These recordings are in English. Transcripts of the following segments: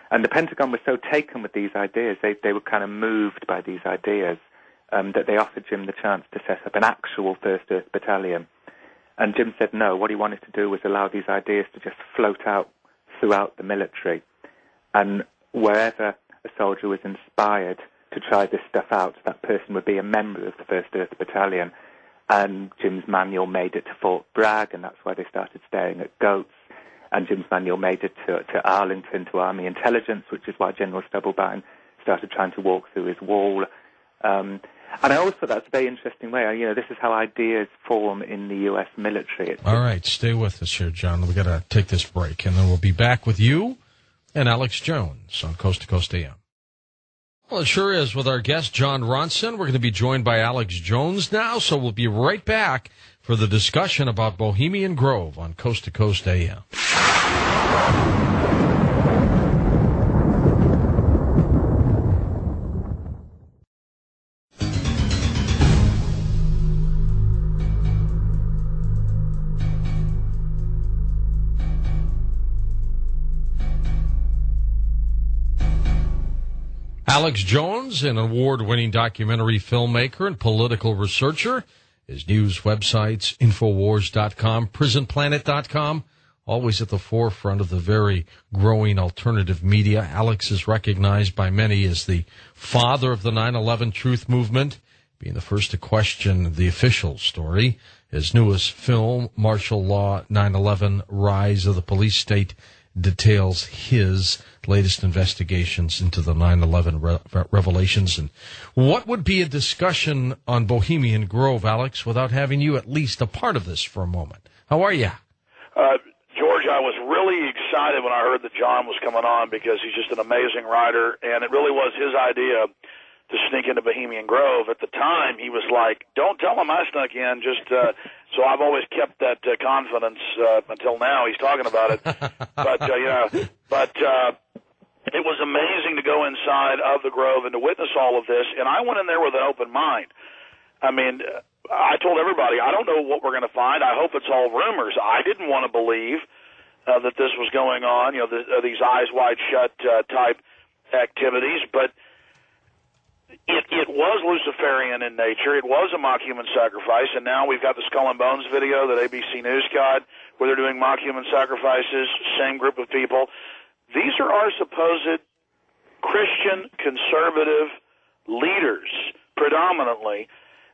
And the Pentagon was so taken with these ideas, they were kind of moved by these ideas, that they offered Jim the chance to set up an actual First Earth Battalion. And Jim said no. What he wanted to do was allow these ideas to just float out throughout the military. And wherever a soldier was inspired to try this stuff out, that person would be a member of the First Earth Battalion. And Jim's manual made it to Fort Bragg, and that's why they started staring at goats. And Jim's manual made it to Arlington, to Army Intelligence, which is why General Stubblebine started trying to walk through his wall. And I always thought that's a very interesting way. This is how ideas form in the U.S. military. All right, stay with us here, John. We've got to take this break, and then we'll be back with you and Alex Jones on Coast to Coast AM. Well, it sure is with our guest, Jon Ronson. We're going to be joined by Alex Jones now, so we'll be right back for the discussion about Bohemian Grove on Coast to Coast AM. Alex Jones, an award-winning documentary filmmaker and political researcher. His news websites, Infowars.com, PrisonPlanet.com, always at the forefront of the very growing alternative media. Alex is recognized by many as the father of the 9/11 truth movement, being the first to question the official story. His newest film, Martial Law 9/11, Rise of the Police State, details his latest investigations into the 9/11 revelations. And what would be a discussion on Bohemian Grove, Alex, without having you at least a part of this for a moment? How are you? George, I was really excited when I heard that John was coming on because he's just an amazing writer, and it really was his idea to sneak into Bohemian Grove. At the time, he was like, don't tell him I snuck in, just so I've always kept that confidence until now. He's talking about it. But it was amazing to go inside of the Grove and to witness all of this, and I went in there with an open mind. I mean, I told everybody, I don't know what we're going to find. I hope it's all rumors. I didn't want to believe that this was going on, these eyes wide shut type activities, but it was Luciferian in nature. It was a mock human sacrifice, and now we've got the Skull and Bones video that ABC News got where they're doing mock human sacrifices, same group of people. These are our supposed Christian conservative leaders, predominantly,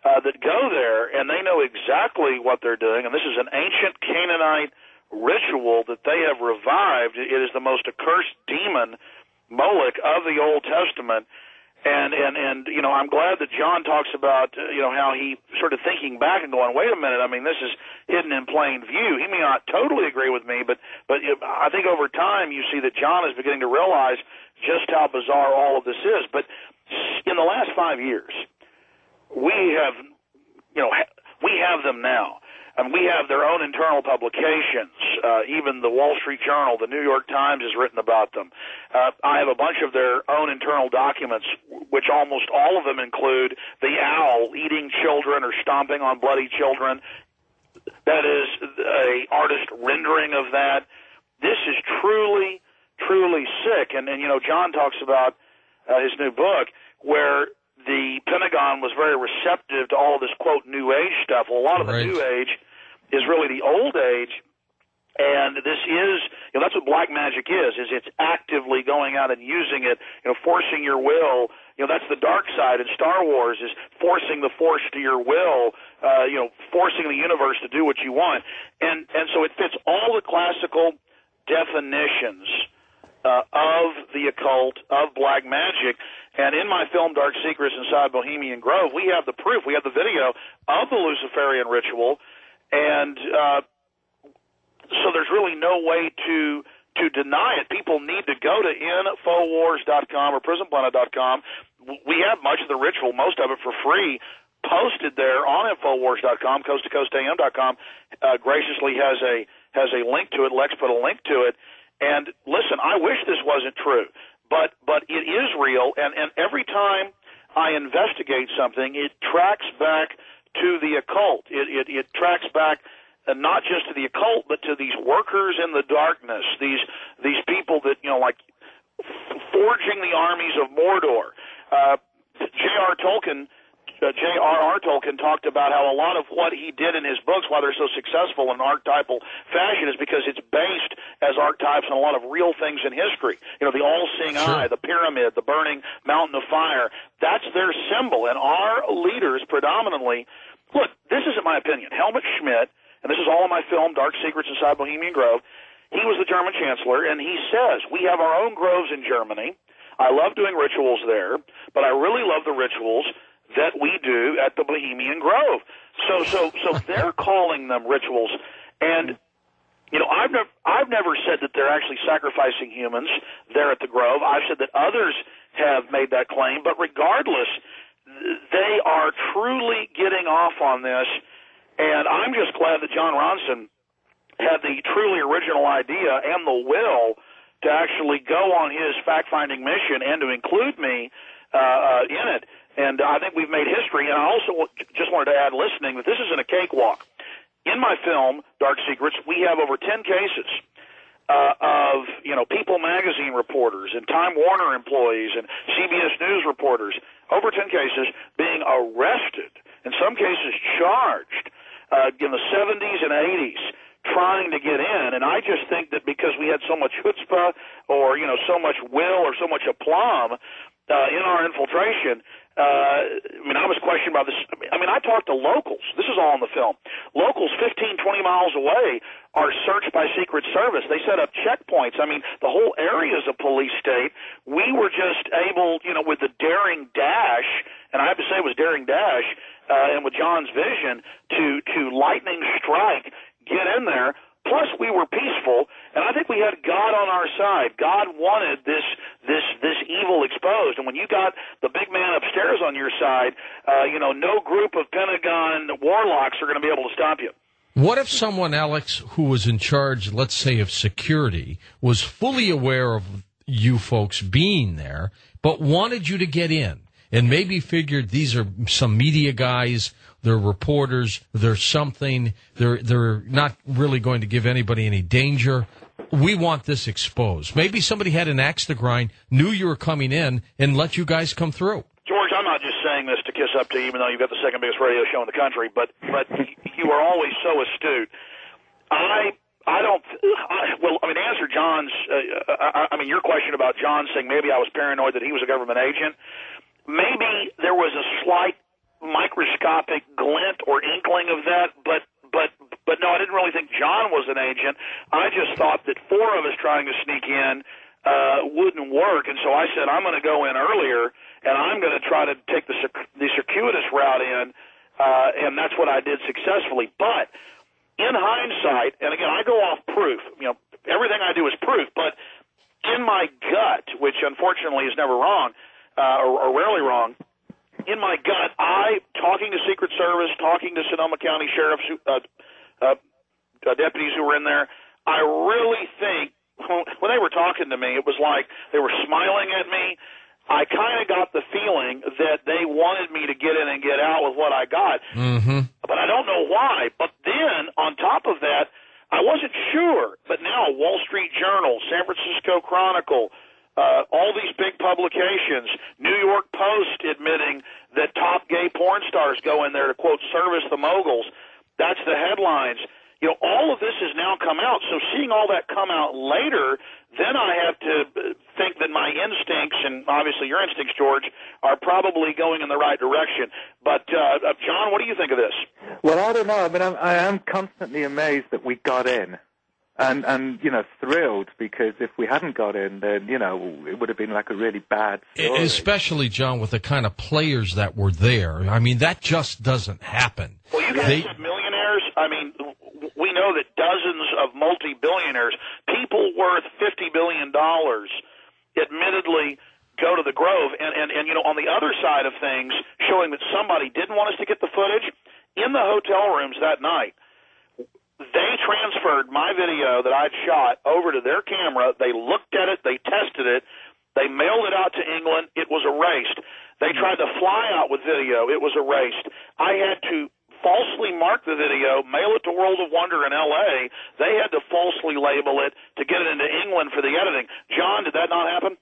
that go there, and they know exactly what they're doing, and this is an ancient Canaanite ritual that they have revived. It is the most accursed demon, Moloch, of the Old Testament. And I'm glad that John talks about, how he sort of thinking back and going, wait a minute, I mean, this is hidden in plain view. He may not totally agree with me, but I think over time you see that John is beginning to realize just how bizarre all of this is. But in the last 5 years, we have them now. And we have their own internal publications. Even the Wall Street Journal, the New York Times has written about them. I have a bunch of their own internal documents, which almost all of them include the owl eating children or stomping on bloody children. That is a artist rendering of that. This is truly, truly sick. And John talks about his new book where the Pentagon was very receptive to all of this, quote, New Age stuff. Well, a lot of the New Age is really the Old Age, and this is, that's what black magic is it's actively going out and using it, forcing your will. That's the dark side in Star Wars, is forcing the Force to your will, forcing the universe to do what you want. And so it fits all the classical definitions of the occult, of black magic. And in my film, Dark Secrets Inside Bohemian Grove, we have the proof. We have the video of the Luciferian ritual. And so there's really no way to deny it. People need to go to Infowars.com or PrisonPlanet.com. We have much of the ritual, most of it for free, posted there on Infowars.com, CoastToCoastAM.com. Graciously has a link to it. Lex put a link to it. And listen, I wish this wasn't true, but it is real. And every time I investigate something, it tracks back to the occult. It tracks back not just to the occult, but to these workers in the darkness, these people that, like the armies of Mordor. J.R.R. Tolkien talked about how a lot of what he did in his books, why they're so successful in archetypal fashion, is because it's based as archetypes on a lot of real things in history. You know, the all-seeing eye, the pyramid, the burning mountain of fire. That's their symbol. And our leaders predominantly, look, this isn't my opinion. Helmut Schmidt, and this is all in my film, Dark Secrets Inside Bohemian Grove, he was the German chancellor, and he says, we have our own groves in Germany. I love doing rituals there, but I really love the rituals that we do at the Bohemian Grove. So they're calling them rituals. And, you know, I've never said that they're actually sacrificing humans there at the Grove. I've said that others have made that claim. But regardless, they are truly getting off on this. And I'm just glad that Jon Ronson had the truly original idea and the will to actually go on his fact-finding mission and to include me in it. And I think we've made history. And I also just wanted to add, listening, that this isn't a cakewalk. In my film, Dark Secrets, we have over 10 cases of, you know, People magazine reporters and Time Warner employees and CBS News reporters, over 10 cases being arrested, in some cases charged, in the 70s and 80s, trying to get in. And I just think that because we had so much chutzpah or, you know, so much will or so much aplomb in our infiltration, I mean, I was questioned about this. I mean, I talked to locals. This is all in the film. Locals 15, 20 miles away are searched by Secret Service. They set up checkpoints. I mean, the whole area is a police state. We were just able, you know, with the daring dash, and I have to say it was daring dash, and with John's vision, to lightning strike, get in there. Plus, we were peaceful, and I think we had God on our side. God wanted this evil exposed, and when you got the big man upstairs on your side, you know, no group of Pentagon warlocks are going to be able to stop you. What if someone, Alex, who was in charge, let's say, of security, was fully aware of you folks being there, but wanted you to get in, and maybe figured these are some media guys, they're reporters, they're something, they're not really going to give anybody any danger. We want this exposed. Maybe somebody had an axe to grind, knew you were coming in, and let you guys come through. George, I'm not just saying this to kiss up to you, even though you've got the second biggest radio show in the country, but you are always so astute. Well, to answer John's, your question about John saying maybe I was paranoid that he was a government agent, maybe there was a slight microscopic glint or inkling of that, but no, I didn't really think John was an agent. I just thought that four of us trying to sneak in wouldn't work, and so I said I'm going to go in earlier, and I'm going to try to take the circuitous route in, and that's what I did successfully. But in hindsight, and again, I go off proof. You know, everything I do is proof, but in my gut, which unfortunately is never wrong, or rarely wrong, in my gut, talking to Secret Service, talking to Sonoma County sheriffs, deputies who were in there, I really think when they were talking to me, it was like they were smiling at me. I kind of got the feeling that they wanted me to get in and get out with what I got. Mm-hmm. But I don't know why. But then, on top of that, I wasn't sure. But now, Wall Street Journal, San Francisco Chronicle, all these big publications, New York Post admitting that top gay porn stars go in there to, quote, service the moguls. That's the headlines. You know, all of this has now come out. So seeing all that come out later, then I have to think that my instincts, and obviously your instincts, George, are probably going in the right direction. But, John, what do you think of this? Well, I don't know. I mean, I am constantly amazed that we got in. And, you know, thrilled, because if we hadn't got in, then, you know, it would have been like a really bad story. Especially, John, with the kind of players that were there. I mean, that just doesn't happen. Well, you guys have millionaires. I mean, we know that dozens of multi-billionaires, people worth $50 billion, admittedly go to the Grove. And you know, on the other side of things, showing that somebody didn't want us to get the footage, in the hotel rooms that night, they transferred my video that I'd shot over to their camera. They looked at it. They tested it. They mailed it out to England. It was erased. They tried to fly out with video. It was erased. I had to falsely mark the video, mail it to World of Wonder in L.A. They had to falsely label it to get it into England for the editing. John, did that not happen?